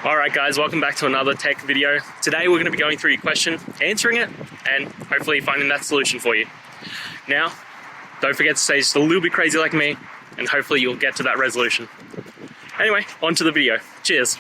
Alright guys, welcome back to another tech video. Today we're going to be going through your question, answering it, and hopefully finding that solution for you. Now, don't forget to stay just a little bit crazy like me, and hopefully you'll get to that resolution. Anyway, on to the video. Cheers.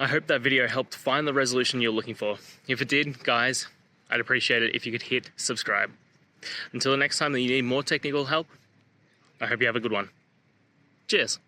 I hope that video helped find the resolution you're looking for. If it did, guys, I'd appreciate it if you could hit subscribe. Until the next time that you need more technical help, I hope you have a good one. Cheers.